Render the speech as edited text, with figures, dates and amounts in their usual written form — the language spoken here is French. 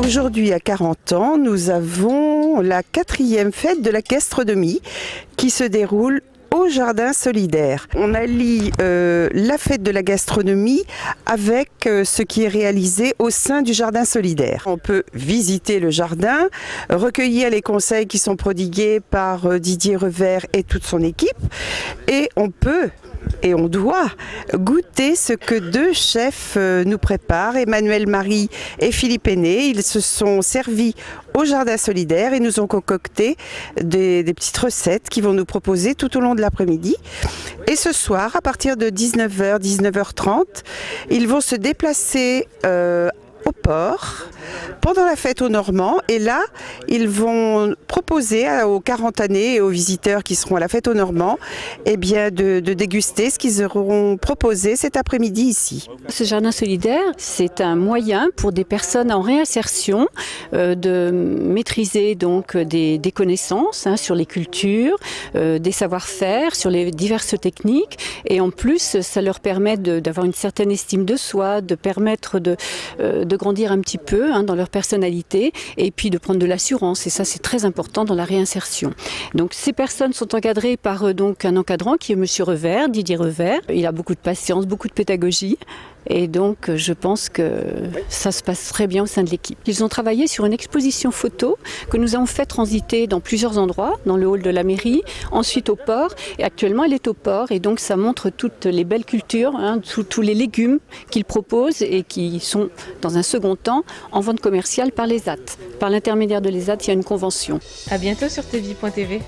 Aujourd'hui, à 40 ans, nous avons la 4e fête de la gastronomie qui se déroule au Jardin Solidaire. On allie la fête de la gastronomie avec ce qui est réalisé au sein du Jardin Solidaire. On peut visiter le jardin, recueillir les conseils qui sont prodigués par Didier Revers et toute son équipe, et on peut et on doit goûter ce que deux chefs nous préparent, Emmanuel Marie et Philippe Aîné. Ils se sont servis au Jardin Solidaire et nous ont concocté des petites recettes qu'ils vont nous proposer tout au long de l'après-midi. Et ce soir, à partir de 19h, 19h30, ils vont se déplacer au port pendant la fête aux Normands, et là ils vont proposer aux 40annés et aux visiteurs qui seront à la fête aux Normands de déguster ce qu'ils auront proposé cet après-midi ici. Ce jardin solidaire, c'est un moyen pour des personnes en réinsertion de maîtriser donc des connaissances sur les cultures, des savoir-faire, sur les diverses techniques, et en plus ça leur permet d'avoir une certaine estime de soi, de permettre de grandir un petit peu dans leur personnalité, et puis de prendre de l'assurance, et ça c'est très important dans la réinsertion. Donc ces personnes sont encadrées par donc un encadrant qui est Monsieur Revers, Didier Revers. Il a beaucoup de patience, beaucoup de pédagogie, et donc je pense que ça se passe très bien au sein de l'équipe. Ils ont travaillé sur une exposition photo que nous avons fait transiter dans plusieurs endroits, dans le hall de la mairie, ensuite au port, et actuellement elle est au port, et donc ça montre toutes les belles cultures, tous les légumes qu'ils proposent et qui sont dans un second temps en vente commerciale par l'ESAT. Par l'intermédiaire de l'ESAT, il y a une convention. À bientôt sur tv.tv.